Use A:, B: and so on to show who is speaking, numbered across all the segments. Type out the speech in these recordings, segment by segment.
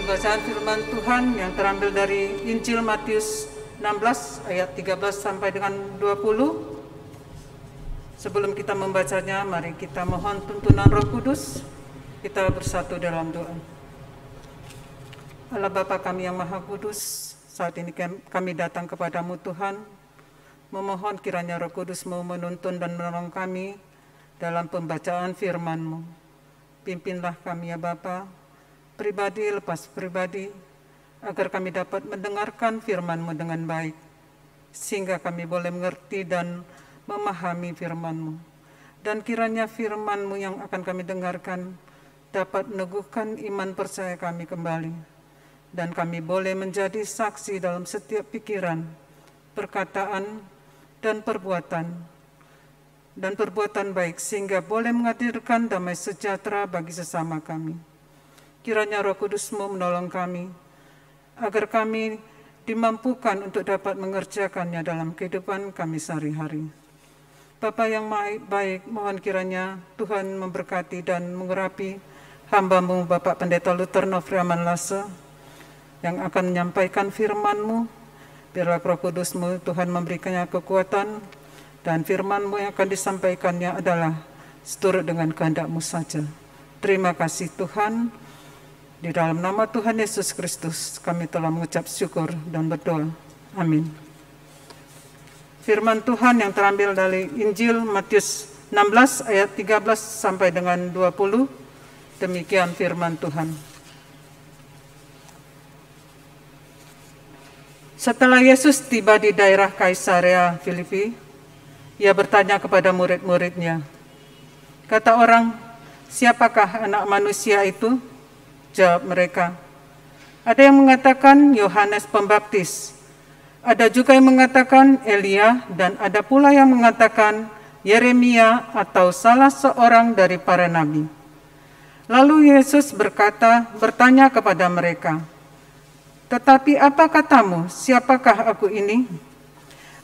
A: Pembacaan firman Tuhan yang terambil dari Injil Matius 16 ayat 13 sampai dengan 20. Sebelum kita membacanya, mari kita mohon tuntunan Roh Kudus. Kita bersatu dalam doa. Allah Bapa kami yang Maha Kudus, saat ini kami datang kepadamu Tuhan, memohon kiranya Roh Kudus mau menuntun dan menolong kami dalam pembacaan firman-Mu. Pimpinlah kami ya Bapa, pribadi lepas pribadi, agar kami dapat mendengarkan firman-Mu dengan baik, sehingga kami boleh mengerti dan memahami firman-Mu. Dan kiranya firman-Mu yang akan kami dengarkan dapat meneguhkan iman percaya kami kembali, dan kami boleh menjadi saksi dalam setiap pikiran, perkataan, dan perbuatan baik, sehingga boleh menghadirkan damai sejahtera bagi sesama kami. Kiranya Roh Kudus-Mu menolong kami, agar kami dimampukan untuk dapat mengerjakannya dalam kehidupan kami sehari-hari. Bapa yang baik, mohon kiranya Tuhan memberkati dan mengurapi hamba-Mu Bapak Pendeta Luther Novriaman Lase, yang akan menyampaikan firman-Mu. Biarlah Roh Kudus-Mu Tuhan memberikannya kekuatan, dan firman-Mu yang akan disampaikannya adalah seturut dengan kehendak-Mu saja. Terima kasih Tuhan. Di dalam nama Tuhan Yesus Kristus kami telah mengucap syukur dan berdoa. Amin. Firman Tuhan yang terambil dari Injil Matius 16 ayat 13 sampai dengan 20. Demikian firman Tuhan. Setelah Yesus tiba di daerah Kaisarea Filipi, ia bertanya kepada murid-muridnya, kata orang, siapakah anak manusia itu? Jawab mereka, ada yang mengatakan Yohanes Pembaptis, ada juga yang mengatakan Elia, dan ada pula yang mengatakan Yeremia atau salah seorang dari para nabi. Lalu Yesus bertanya kepada mereka, tetapi apa katamu, siapakah aku ini?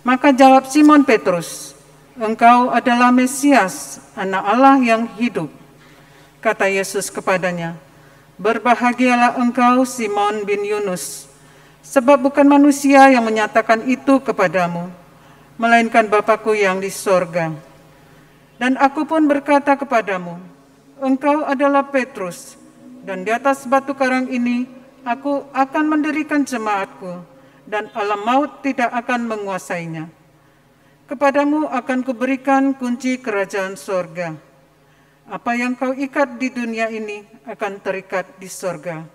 A: Maka jawab Simon Petrus, engkau adalah Mesias, anak Allah yang hidup. Kata Yesus kepadanya, berbahagialah engkau Simon bin Yunus, sebab bukan manusia yang menyatakan itu kepadamu, melainkan Bapa-Ku yang di sorga. Dan aku pun berkata kepadamu, engkau adalah Petrus, dan di atas batu karang ini aku akan mendirikan jemaat-Ku, dan alam maut tidak akan menguasainya. Kepadamu akan kuberikan kunci kerajaan sorga. Apa yang kau ikat di dunia ini akan terikat di sorga,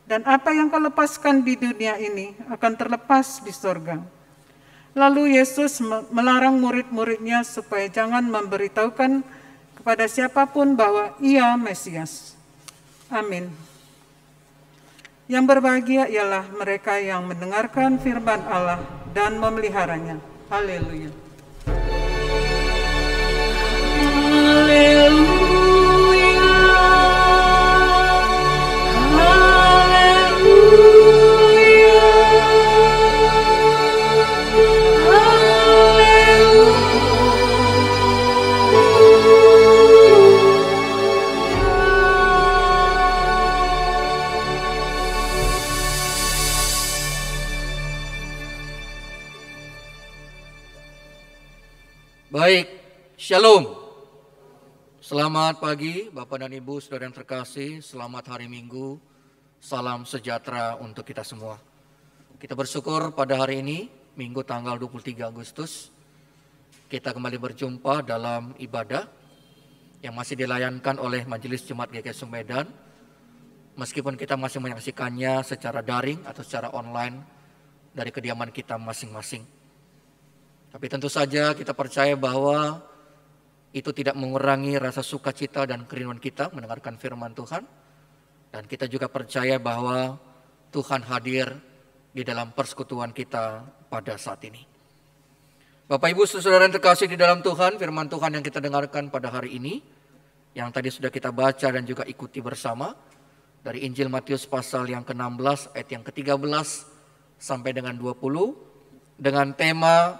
A: dan apa yang kau lepaskan di dunia ini akan terlepas di sorga. Lalu Yesus melarang murid-muridnya supaya jangan memberitahukan kepada siapapun bahwa ia Mesias. Amin. Yang berbahagia ialah mereka yang mendengarkan firman Allah dan memeliharanya. Haleluya.
B: Baik, Shalom. Selamat pagi Bapak dan Ibu, saudara yang terkasih. Selamat hari Minggu. Salam sejahtera untuk kita semua. Kita bersyukur pada hari ini, Minggu tanggal 23 Agustus, kita kembali berjumpa dalam ibadah yang masih dilayankan oleh Majelis Jemaat GKI Sumedang. Meskipun kita masih menyaksikannya secara daring atau secara online dari kediaman kita masing-masing. Tapi tentu saja kita percaya bahwa itu tidak mengurangi rasa sukacita dan kerinduan kita mendengarkan firman Tuhan. Dan kita juga percaya bahwa Tuhan hadir di dalam persekutuan kita pada saat ini. Bapak Ibu saudara yang terkasih di dalam Tuhan, firman Tuhan yang kita dengarkan pada hari ini, yang tadi sudah kita baca dan juga ikuti bersama, dari Injil Matius pasal yang ke-16 ayat yang ke-13 sampai dengan 20, dengan tema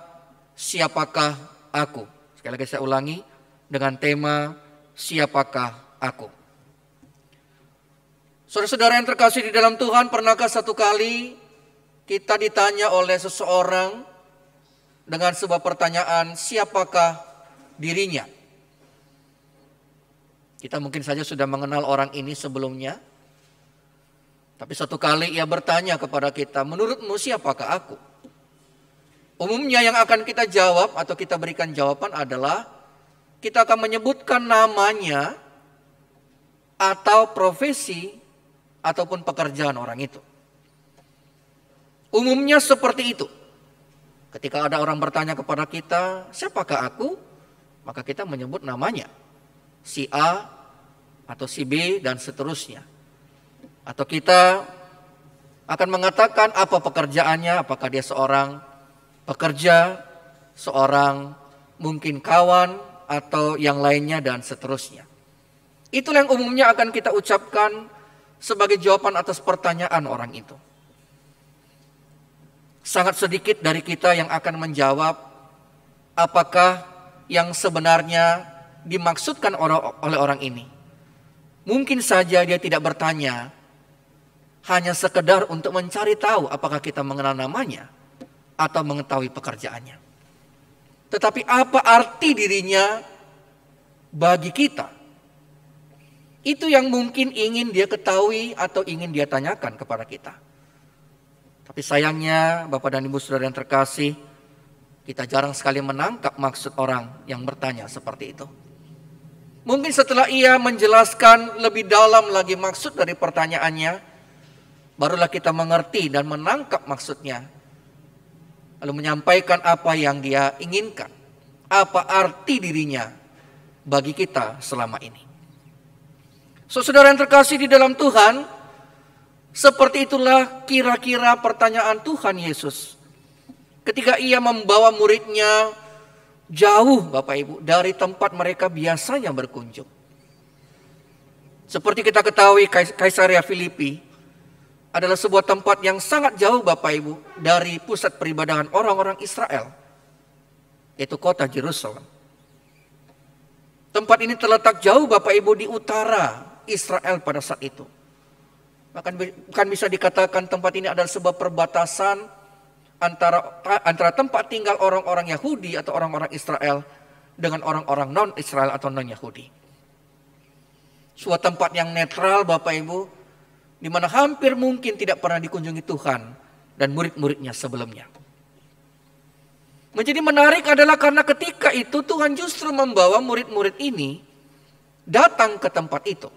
B: siapakah aku? Sekali lagi saya ulangi, dengan tema siapakah aku? Saudara-saudara yang terkasih di dalam Tuhan, pernahkah satu kali kita ditanya oleh seseorang dengan sebuah pertanyaan, siapakah dirinya? Kita mungkin saja sudah mengenal orang ini sebelumnya, tapi satu kali ia bertanya kepada kita, menurutmu siapakah aku? Umumnya yang akan kita jawab atau kita berikan jawaban adalah kita akan menyebutkan namanya atau profesi ataupun pekerjaan orang itu. Umumnya seperti itu. Ketika ada orang bertanya kepada kita, siapakah aku? Maka kita menyebut namanya. Si A atau si B dan seterusnya. Atau kita akan mengatakan apa pekerjaannya, apakah dia seorang pekerja, seorang mungkin kawan atau yang lainnya dan seterusnya. Itulah yang umumnya akan kita ucapkan sebagai jawaban atas pertanyaan orang itu. Sangat sedikit dari kita yang akan menjawab apakah yang sebenarnya dimaksudkan oleh orang ini. Mungkin saja dia tidak bertanya, hanya sekedar untuk mencari tahu apakah kita mengenal namanya atau mengetahui pekerjaannya. Tetapi apa arti dirinya bagi kita? Itu yang mungkin ingin dia ketahui atau ingin dia tanyakan kepada kita. Tapi sayangnya Bapak dan Ibu Saudara yang terkasih, kita jarang sekali menangkap maksud orang yang bertanya seperti itu. Mungkin setelah ia menjelaskan lebih dalam lagi maksud dari pertanyaannya, barulah kita mengerti dan menangkap maksudnya. Lalu menyampaikan apa yang dia inginkan. Apa arti dirinya bagi kita selama ini. Saudara yang terkasih di dalam Tuhan, seperti itulah kira-kira pertanyaan Tuhan Yesus. Ketika ia membawa muridnya jauh Bapak Ibu dari tempat mereka biasanya berkunjung. Seperti kita ketahui Kaisarea Filipi adalah sebuah tempat yang sangat jauh Bapak Ibu dari pusat peribadahan orang-orang Israel, yaitu kota Yerusalem. Tempat ini terletak jauh Bapak Ibu di utara Israel pada saat itu. Bahkan bisa dikatakan tempat ini adalah sebuah perbatasan antara tempat tinggal orang-orang Yahudi atau orang-orang Israel dengan orang-orang non-Israel atau non-Yahudi. Suatu tempat yang netral Bapak Ibu, di mana hampir mungkin tidak pernah dikunjungi Tuhan dan murid-muridnya sebelumnya. Menjadi menarik adalah karena ketika itu Tuhan justru membawa murid-murid ini datang ke tempat itu.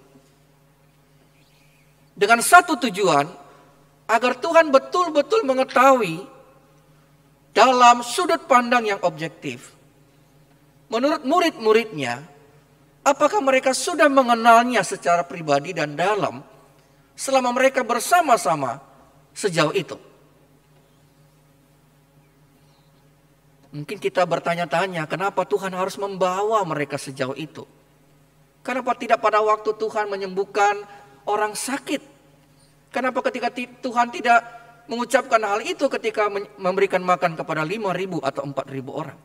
B: Dengan satu tujuan, agar Tuhan betul-betul mengetahui dalam sudut pandang yang objektif. Menurut murid-muridnya, apakah mereka sudah mengenalnya secara pribadi dan dalam selama mereka bersama-sama sejauh itu? Mungkin kita bertanya-tanya, kenapa Tuhan harus membawa mereka sejauh itu? Kenapa tidak pada waktu Tuhan menyembuhkan orang sakit? Kenapa ketika Tuhan tidak mengucapkan hal itu ketika memberikan makan kepada 5.000 atau 4.000 orang?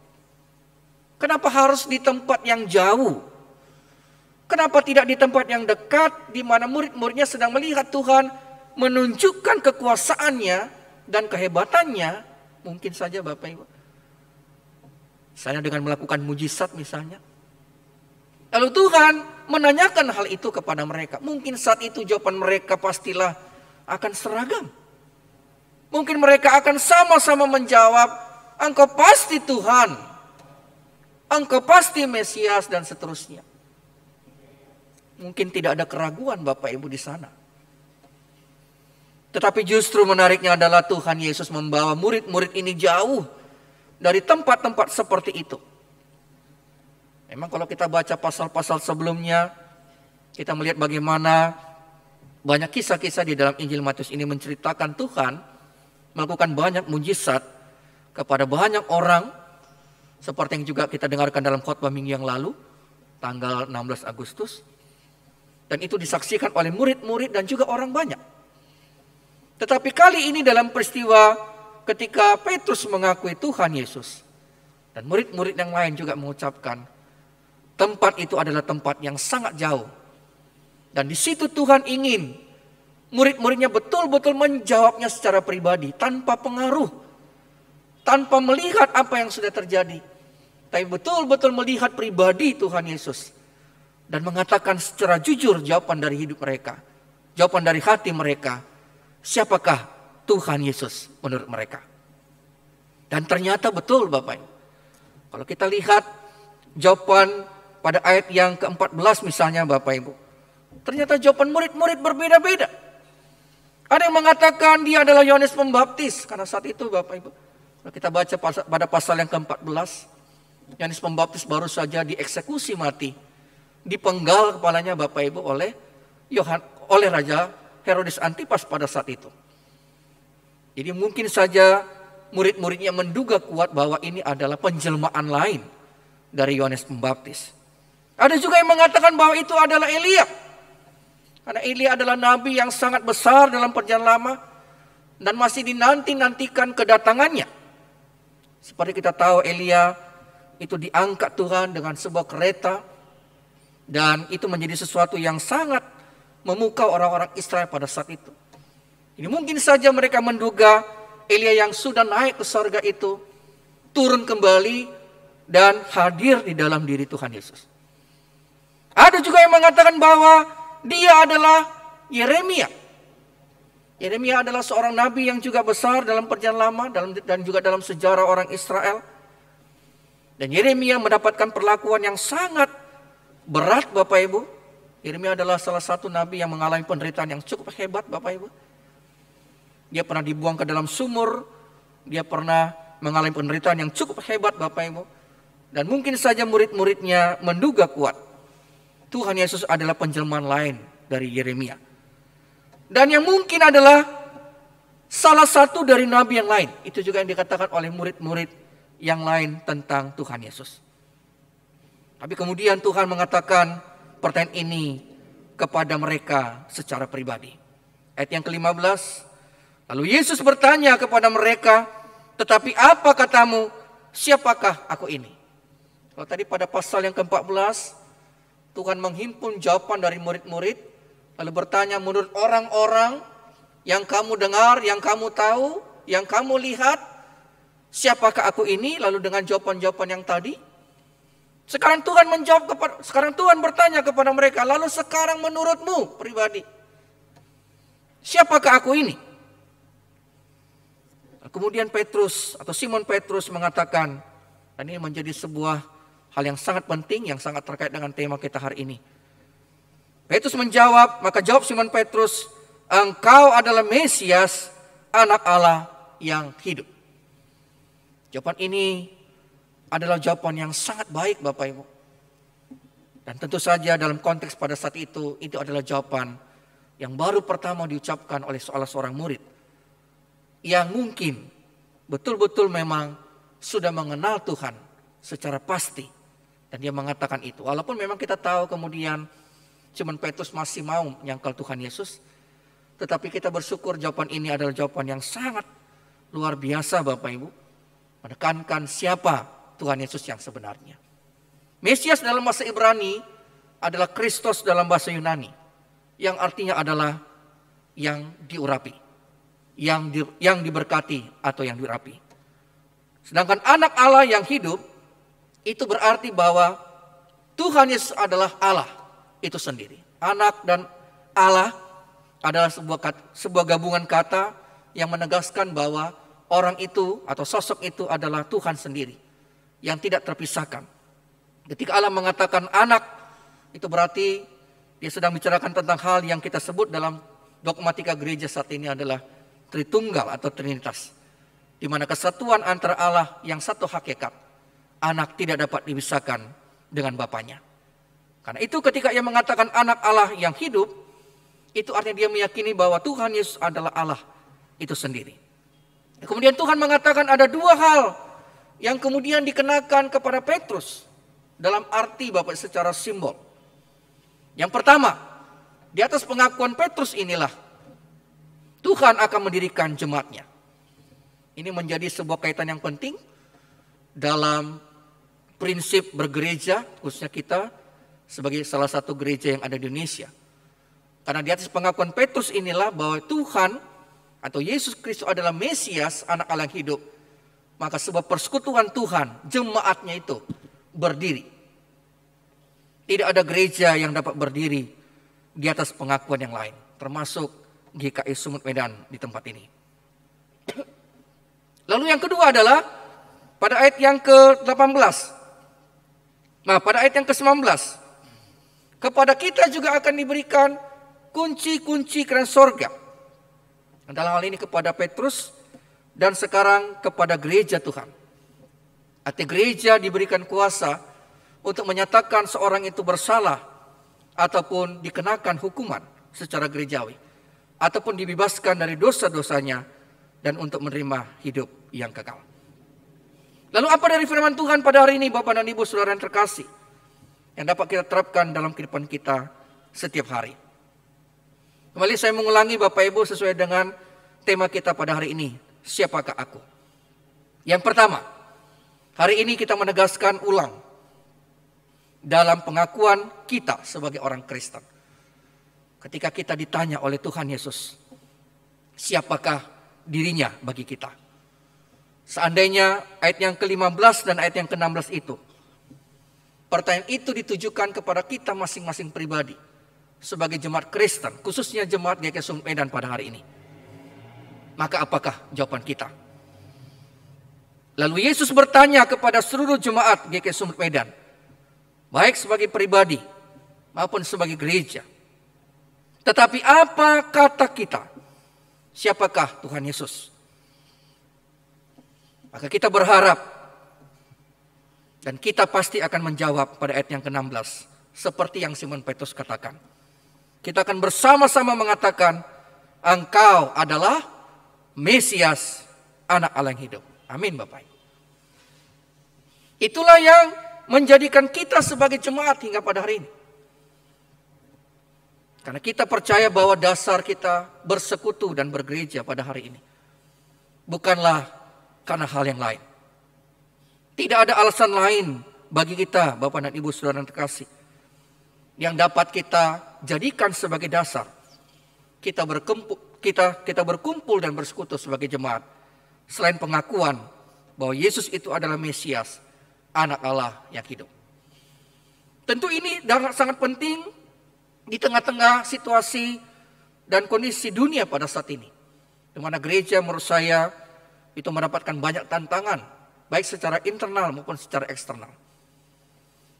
B: Kenapa harus di tempat yang jauh? Kenapa tidak di tempat yang dekat di mana murid-muridnya sedang melihat Tuhan menunjukkan kekuasaannya dan kehebatannya? Mungkin saja Bapak Ibu, saya dengan melakukan mujizat misalnya. Lalu Tuhan menanyakan hal itu kepada mereka. Mungkin saat itu jawaban mereka pastilah akan seragam. Mungkin mereka akan sama-sama menjawab, engkau pasti Tuhan, engkau pasti Mesias dan seterusnya. Mungkin tidak ada keraguan Bapak Ibu di sana. Tetapi justru menariknya adalah Tuhan Yesus membawa murid-murid ini jauh dari tempat-tempat seperti itu. Memang kalau kita baca pasal-pasal sebelumnya, kita melihat bagaimana banyak kisah-kisah di dalam Injil Matius ini menceritakan Tuhan melakukan banyak mujizat kepada banyak orang, seperti yang juga kita dengarkan dalam khotbah minggu yang lalu, tanggal 16 Agustus. Dan itu disaksikan oleh murid-murid dan juga orang banyak. Tetapi kali ini dalam peristiwa ketika Petrus mengakui Tuhan Yesus, dan murid-murid yang lain juga mengucapkan, tempat itu adalah tempat yang sangat jauh. Dan di situ Tuhan ingin murid-muridnya betul-betul menjawabnya secara pribadi, tanpa pengaruh, tanpa melihat apa yang sudah terjadi, tapi betul-betul melihat pribadi Tuhan Yesus dan mengatakan secara jujur jawaban dari hidup mereka, jawaban dari hati mereka, siapakah Tuhan Yesus menurut mereka. Dan ternyata betul Bapak Ibu. Kalau kita lihat jawaban pada ayat yang ke-14 misalnya Bapak Ibu, ternyata jawaban murid-murid berbeda-beda. Ada yang mengatakan dia adalah Yohanes Pembaptis, karena saat itu Bapak Ibu, kalau kita baca pada pasal yang ke-14, Yohanes Pembaptis baru saja dieksekusi mati, dipenggal kepalanya Bapak Ibu oleh Raja Herodes Antipas pada saat itu. Jadi mungkin saja murid-muridnya menduga kuat bahwa ini adalah penjelmaan lain dari Yohanes Pembaptis. Ada juga yang mengatakan bahwa itu adalah Elia. Karena Elia adalah nabi yang sangat besar dalam perjanjian lama dan masih dinanti-nantikan kedatangannya. Seperti kita tahu Elia itu diangkat Tuhan dengan sebuah kereta dan itu menjadi sesuatu yang sangat memukau orang-orang Israel pada saat itu. Ini mungkin saja mereka menduga Elia yang sudah naik ke sorga itu turun kembali dan hadir di dalam diri Tuhan Yesus. Ada juga yang mengatakan bahwa dia adalah Yeremia. Yeremia adalah seorang nabi yang juga besar dalam perjanjian lama dan juga dalam sejarah orang Israel. Dan Yeremia mendapatkan perlakuan yang sangat berat Bapak Ibu. Yeremia adalah salah satu nabi yang mengalami penderitaan yang cukup hebat Bapak Ibu. Dia pernah dibuang ke dalam sumur, dia pernah mengalami penderitaan yang cukup hebat Bapak Ibu. Dan mungkin saja murid-muridnya menduga kuat Tuhan Yesus adalah penjelmaan lain dari Yeremia. Dan yang mungkin adalah salah satu dari nabi yang lain. Itu juga yang dikatakan oleh murid-murid yang lain tentang Tuhan Yesus. Tapi kemudian Tuhan mengatakan pertanyaan ini kepada mereka secara pribadi. Ayat yang ke-15. Lalu Yesus bertanya kepada mereka, tetapi apa katamu, siapakah aku ini? Kalau tadi pada pasal yang ke-14, Tuhan menghimpun jawaban dari murid-murid, lalu bertanya menurut orang-orang yang kamu dengar, yang kamu tahu, yang kamu lihat, siapakah aku ini? Lalu dengan jawaban-jawaban yang tadi, sekarang Tuhan bertanya kepada mereka, lalu sekarang menurutmu pribadi, siapakah aku ini? Kemudian Petrus atau Simon Petrus mengatakan, dan ini menjadi sebuah hal yang sangat penting, yang sangat terkait dengan tema kita hari ini. Petrus menjawab, maka jawab Simon Petrus, engkau adalah Mesias, anak Allah yang hidup. Jawaban ini adalah jawaban yang sangat baik Bapak Ibu. Dan tentu saja dalam konteks pada saat itu adalah jawaban yang baru pertama diucapkan oleh salah seorang murid. Yang mungkin betul-betul memang sudah mengenal Tuhan secara pasti. Dan dia mengatakan itu. Walaupun memang kita tahu kemudian Simon Petrus masih mau menyangkal Tuhan Yesus. Tetapi kita bersyukur jawaban ini adalah jawaban yang sangat luar biasa Bapak Ibu. Menekankan siapa Tuhan Yesus yang sebenarnya. Mesias dalam bahasa Ibrani adalah Kristus dalam bahasa Yunani. Yang artinya adalah yang diurapi. Yang diberkati atau yang diurapi. Sedangkan anak Allah yang hidup itu berarti bahwa Tuhan Yesus adalah Allah itu sendiri. Anak dan Allah adalah sebuah gabungan kata yang menegaskan bahwa orang itu atau sosok itu adalah Tuhan sendiri yang tidak terpisahkan. Ketika Allah mengatakan anak, itu berarti dia sedang bicarakan tentang hal yang kita sebut dalam dogmatika gereja saat ini adalah Tritunggal atau Trinitas, di mana kesatuan antara Allah yang satu hakikat, anak tidak dapat dipisahkan dengan Bapanya. Karena itu ketika ia mengatakan anak Allah yang hidup, itu artinya dia meyakini bahwa Tuhan Yesus adalah Allah itu sendiri. Kemudian Tuhan mengatakan ada dua hal yang kemudian dikenakan kepada Petrus dalam arti Bapak secara simbol. Yang pertama, di atas pengakuan Petrus inilah Tuhan akan mendirikan jemaatnya. Ini menjadi sebuah kaitan yang penting dalam prinsip bergereja, khususnya kita sebagai salah satu gereja yang ada di Indonesia. Karena di atas pengakuan Petrus inilah bahwa Tuhan atau Yesus Kristus adalah Mesias, anak Allah yang hidup. Maka sebab persekutuan Tuhan, jemaatnya itu berdiri. Tidak ada gereja yang dapat berdiri di atas pengakuan yang lain, termasuk GKI Sumut Medan di tempat ini. Lalu yang kedua adalah pada ayat yang ke-18. Nah, pada ayat yang ke-19. Kepada kita juga akan diberikan kunci-kunci kerajaan sorga. Dalam hal ini kepada Petrus dan sekarang kepada gereja Tuhan. Artinya gereja diberikan kuasa untuk menyatakan seorang itu bersalah ataupun dikenakan hukuman secara gerejawi. Ataupun dibebaskan dari dosa-dosanya dan untuk menerima hidup yang kekal. Lalu apa dari firman Tuhan pada hari ini Bapak dan Ibu Saudara yang terkasih, yang dapat kita terapkan dalam kehidupan kita setiap hari? Kembali saya mengulangi Bapak Ibu sesuai dengan tema kita pada hari ini, siapakah aku? Yang pertama, hari ini kita menegaskan ulang dalam pengakuan kita sebagai orang Kristen. Ketika kita ditanya oleh Tuhan Yesus, siapakah dirinya bagi kita? Seandainya ayat yang ke-15 dan ayat yang ke-16 itu, pertanyaan itu ditujukan kepada kita masing-masing pribadi sebagai jemaat Kristen, khususnya jemaat GKI Sumut Medan pada hari ini. Maka apakah jawaban kita? Lalu Yesus bertanya kepada seluruh jemaat GKI Sumut Medan, baik sebagai pribadi maupun sebagai gereja. Tetapi apa kata kita? Siapakah Tuhan Yesus? Maka kita berharap dan kita pasti akan menjawab pada ayat yang ke-16 seperti yang Simon Petrus katakan. Kita akan bersama-sama mengatakan, Engkau adalah Mesias, anak Allah yang hidup. Amin Bapak. Itulah yang menjadikan kita sebagai jemaat hingga pada hari ini. Karena kita percaya bahwa dasar kita bersekutu dan bergereja pada hari ini bukanlah karena hal yang lain. Tidak ada alasan lain bagi kita Bapak dan Ibu Saudara yang terkasih yang dapat kita jadikan sebagai dasar kita berkumpul dan bersekutu sebagai jemaat selain pengakuan bahwa Yesus itu adalah Mesias, anak Allah yang hidup. Tentu ini sangat penting di tengah-tengah situasi dan kondisi dunia pada saat ini, di mana gereja menurut saya itu mendapatkan banyak tantangan, baik secara internal maupun secara eksternal.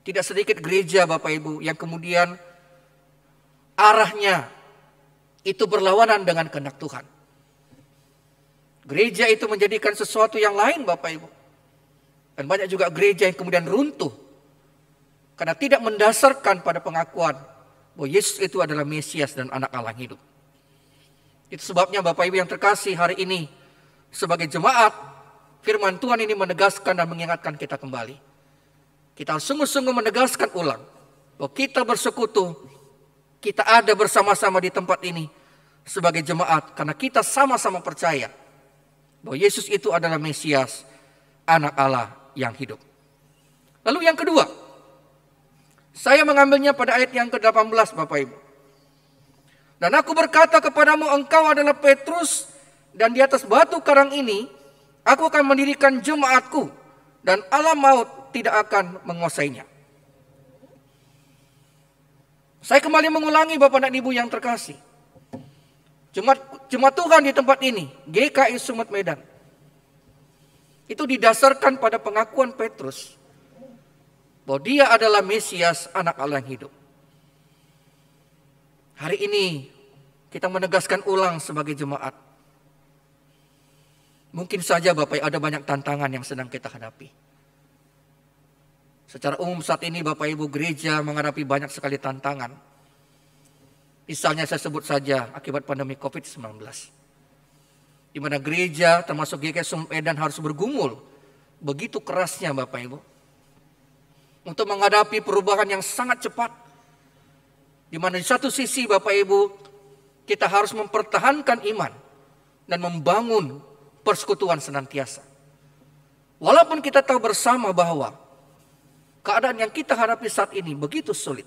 B: Tidak sedikit gereja Bapak Ibu yang kemudian arahnya itu berlawanan dengan kehendak Tuhan. Gereja itu menjadikan sesuatu yang lain Bapak Ibu. Dan banyak juga gereja yang kemudian runtuh karena tidak mendasarkan pada pengakuan bahwa Yesus itu adalah Mesias dan anak Allah yang hidup. Itu sebabnya Bapak Ibu yang terkasih, hari ini sebagai jemaat, firman Tuhan ini menegaskan dan mengingatkan kita kembali. Kita harus sungguh-sungguh menegaskan ulang bahwa kita bersekutu, kita ada bersama-sama di tempat ini sebagai jemaat karena kita sama-sama percaya bahwa Yesus itu adalah Mesias, anak Allah yang hidup. Lalu yang kedua, saya mengambilnya pada ayat yang ke-18 Bapak Ibu. Dan aku berkata kepadamu, engkau adalah Petrus, dan di atas batu karang ini aku akan mendirikan jemaatku, dan alam maut tidak akan menguasainya. Saya kembali mengulangi Bapak dan Ibu yang terkasih. Jemaat Tuhan di tempat ini, GKI Sumut Medan, itu didasarkan pada pengakuan Petrus bahwa dia adalah Mesias, anak Allah yang hidup. Hari ini kita menegaskan ulang sebagai jemaat. Mungkin saja Bapak ada banyak tantangan yang sedang kita hadapi. Secara umum saat ini Bapak Ibu gereja menghadapi banyak sekali tantangan. Misalnya saya sebut saja akibat pandemi COVID-19. Di mana gereja termasuk GKI Sumut Medan harus bergumul begitu kerasnya Bapak Ibu. Untuk menghadapi perubahan yang sangat cepat. Di mana di satu sisi Bapak Ibu kita harus mempertahankan iman dan membangun persekutuan senantiasa. Walaupun kita tahu bersama bahwa keadaan yang kita hadapi saat ini begitu sulit.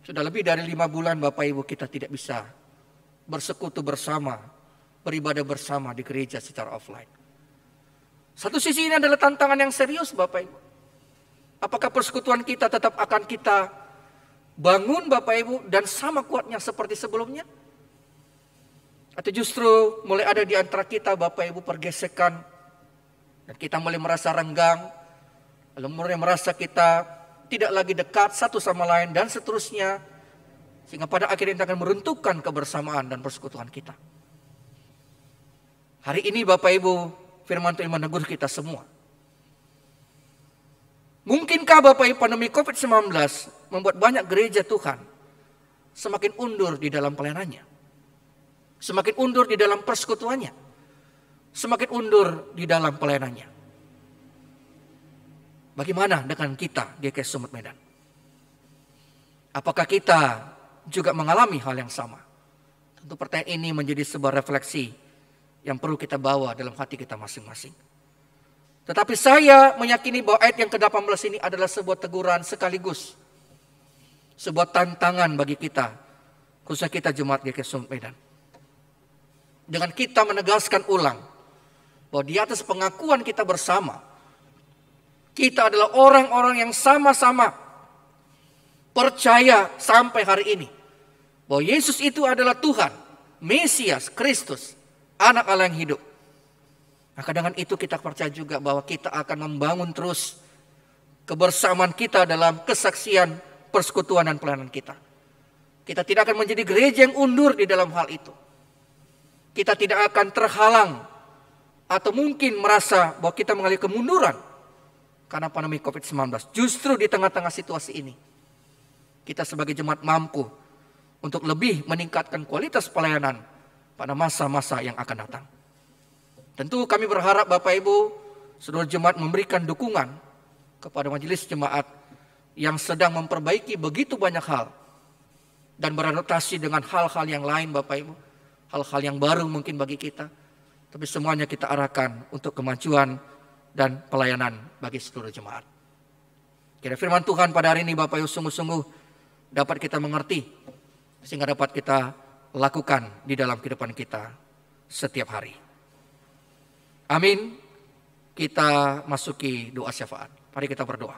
B: Sudah lebih dari 5 bulan Bapak Ibu kita tidak bisa bersekutu bersama, beribadah bersama di gereja secara offline. Satu sisi ini adalah tantangan yang serius Bapak Ibu. Apakah persekutuan kita tetap akan kita bangun Bapak Ibu dan sama kuatnya seperti sebelumnya? Atau justru mulai ada di antara kita Bapak Ibu pergesekan dan kita mulai merasa renggang, lalu mulai merasa kita tidak lagi dekat satu sama lain dan seterusnya, sehingga pada akhirnya kita akan meruntuhkan kebersamaan dan persekutuan kita. Hari ini Bapak Ibu, firman Tuhan menegur kita semua. Mungkinkah Bapak Ibu pandemi COVID-19 membuat banyak gereja Tuhan semakin undur di dalam pelayanannya, semakin undur di dalam persekutuannya, semakin undur di dalam pelayanannya? Bagaimana dengan kita GKS Sumut Medan? Apakah kita juga mengalami hal yang sama? Tentu pertanyaan ini menjadi sebuah refleksi yang perlu kita bawa dalam hati kita masing-masing. Tetapi saya meyakini bahwa ayat yang ke-18 ini adalah sebuah teguran sekaligus sebuah tantangan bagi kita, khususnya kita Jemaat GKS Sumut Medan. Dengan kita menegaskan ulang bahwa di atas pengakuan kita bersama, kita adalah orang-orang yang sama-sama percaya sampai hari ini bahwa Yesus itu adalah Tuhan, Mesias, Kristus, Anak Allah yang hidup. Maka dengan itu kita percaya juga bahwa kita akan membangun terus kebersamaan kita dalam kesaksian, persekutuan dan pelayanan kita. Kita tidak akan menjadi gereja yang undur di dalam hal itu. Kita tidak akan terhalang atau mungkin merasa bahwa kita mengalami kemunduran karena pandemi COVID-19. Justru di tengah-tengah situasi ini, kita sebagai jemaat mampu untuk lebih meningkatkan kualitas pelayanan pada masa-masa yang akan datang. Tentu kami berharap Bapak Ibu, seluruh jemaat memberikan dukungan kepada majelis jemaat yang sedang memperbaiki begitu banyak hal dan beradaptasi dengan hal-hal yang lain Bapak Ibu. Hal-hal yang baru mungkin bagi kita, tapi semuanya kita arahkan untuk kemajuan dan pelayanan bagi seluruh jemaat. Kira firman Tuhan pada hari ini Bapak Ibu sungguh-sungguh dapat kita mengerti, sehingga dapat kita lakukan di dalam kehidupan kita setiap hari. Amin. Kita masuki doa syafaat. Mari kita berdoa.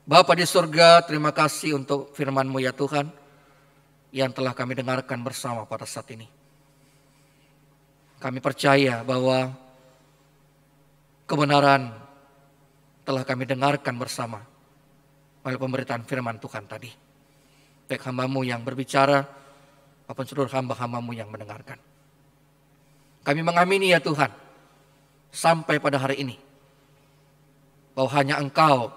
B: Bapa di surga, terima kasih untuk firman-Mu ya Tuhan, yang telah kami dengarkan bersama pada saat ini. Kami percaya bahwa kebenaran telah kami dengarkan bersama oleh pemberitaan firman Tuhan tadi. Baik hamba-Mu yang berbicara maupun seluruh hamba-hamba-Mu yang mendengarkan. Kami mengamini ya Tuhan, sampai pada hari ini, bahwa hanya Engkau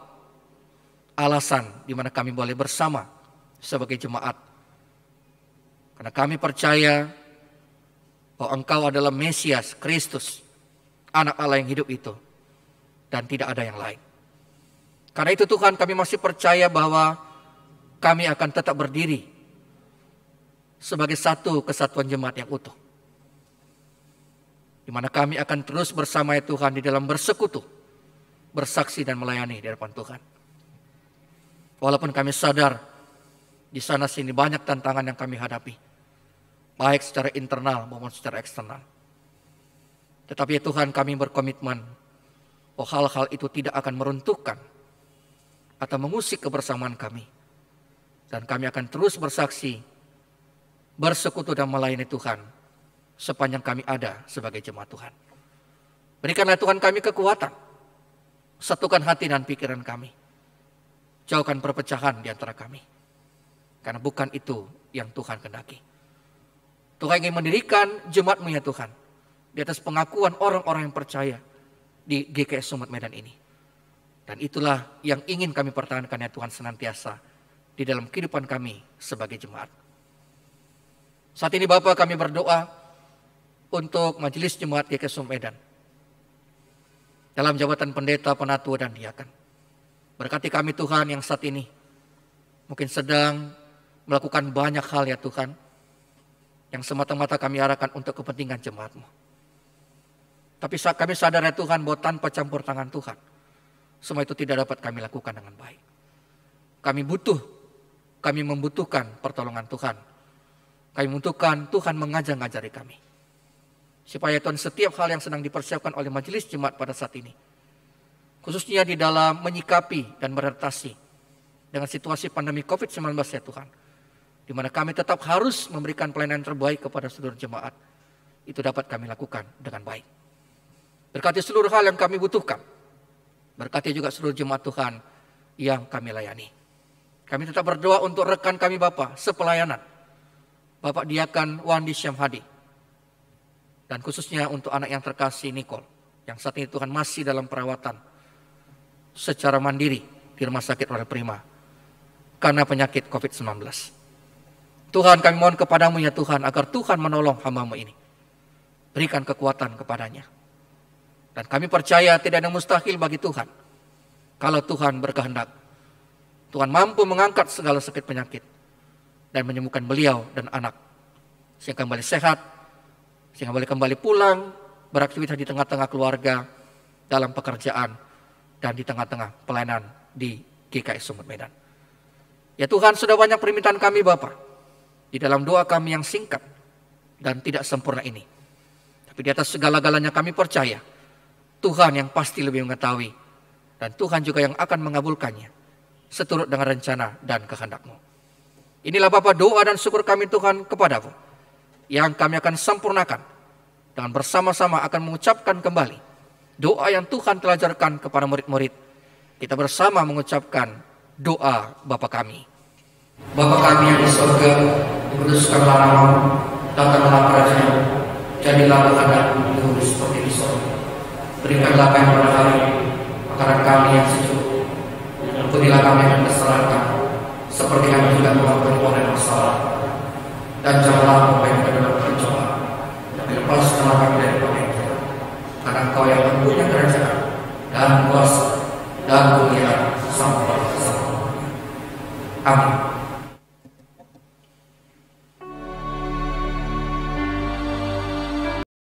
B: alasan di mana kami boleh bersama sebagai jemaat. Karena kami percaya bahwa Engkau adalah Mesias, Kristus, Anak Allah yang hidup itu, dan tidak ada yang lain. Karena itu Tuhan, kami masih percaya bahwa kami akan tetap berdiri sebagai satu kesatuan jemaat yang utuh, di mana kami akan terus bersama ya Tuhan di dalam bersekutu, bersaksi dan melayani di hadapan Tuhan. Walaupun kami sadar di sana sini banyak tantangan yang kami hadapi, baik secara internal maupun secara eksternal. Tetapi ya Tuhan, kami berkomitmen bahwa hal-hal itu tidak akan meruntuhkan atau mengusik kebersamaan kami. Dan kami akan terus bersaksi, bersekutu dan melayani Tuhan sepanjang kami ada sebagai jemaat Tuhan. Berikanlah Tuhan kami kekuatan, satukan hati dan pikiran kami. Jauhkan perpecahan di antara kami. Karena bukan itu yang Tuhan kehendaki. Tuhan ingin mendirikan jemaat-Mu ya Tuhan, di atas pengakuan orang-orang yang percaya di GKS Sumut Medan ini. Dan itulah yang ingin kami pertahankan ya Tuhan senantiasa di dalam kehidupan kami sebagai jemaat. Saat ini Bapak, kami berdoa untuk majelis jemaat GKS Sumut Medan dalam jabatan pendeta, penatua dan diakan. Berkati kami Tuhan yang saat ini mungkin sedang melakukan banyak hal ya Tuhan, yang semata-mata kami arahkan untuk kepentingan jemaat-Mu. Tapi kami sadar ya Tuhan bahwa tanpa campur tangan Tuhan, semua itu tidak dapat kami lakukan dengan baik. Kami membutuhkan pertolongan Tuhan. Kami membutuhkan Tuhan ngajari kami. Supaya Tuhan setiap hal yang sedang dipersiapkan oleh majelis jemaat pada saat ini, khususnya di dalam menyikapi dan beradaptasi dengan situasi pandemi COVID-19 ya Tuhan, di mana kami tetap harus memberikan pelayanan terbaik kepada seluruh jemaat, itu dapat kami lakukan dengan baik. Berkati seluruh hal yang kami butuhkan. Berkati juga seluruh jemaat Tuhan yang kami layani. Kami tetap berdoa untuk rekan kami Bapak sepelayanan, Bapak Diakan Wandi Syamhadi, dan khususnya untuk anak yang terkasih Nicole, yang saat ini Tuhan masih dalam perawatan secara mandiri di Rumah Sakit Royal Prima karena penyakit COVID-19. Tuhan, kami mohon kepadamu ya Tuhan, agar Tuhan menolong hamba-Mu ini. Berikan kekuatan kepadanya. Dan kami percaya tidak ada mustahil bagi Tuhan. Kalau Tuhan berkehendak, Tuhan mampu mengangkat segala sakit penyakit dan menyembuhkan beliau dan anak, sehingga kembali sehat, sehingga boleh kembali pulang, beraktivitas di tengah-tengah keluarga, dalam pekerjaan, dan di tengah-tengah pelayanan di GKI Sumut Medan. Ya Tuhan, sudah banyak permintaan kami Bapa di dalam doa kami yang singkat dan tidak sempurna ini. Tapi di atas segala-galanya kami percaya Tuhan yang pasti lebih mengetahui, dan Tuhan juga yang akan mengabulkannya seturut dengan rencana dan kehendak-Mu. Inilah Bapa doa dan syukur kami Tuhan kepadamu, yang kami akan sempurnakan dengan bersama-sama akan mengucapkan kembali doa yang Tuhan telah ajarkan kepada murid-murid. Kita bersama mengucapkan doa Bapa kami. Bapa kami yang di surga, dikuduskanlah namamu, datanglah kerajaan-Mu, jadilah kehendak-Mu di bumi seperti di surga. Berikanlah kami pada hari ini makanan kami yang sejuk. Ampunilah kami yang kesalahan, seperti kami juga mengampuni orang yang bersalah. Dan janganlah membawa kami ke dalam pencobaan, tapi lepaskanlah kami dari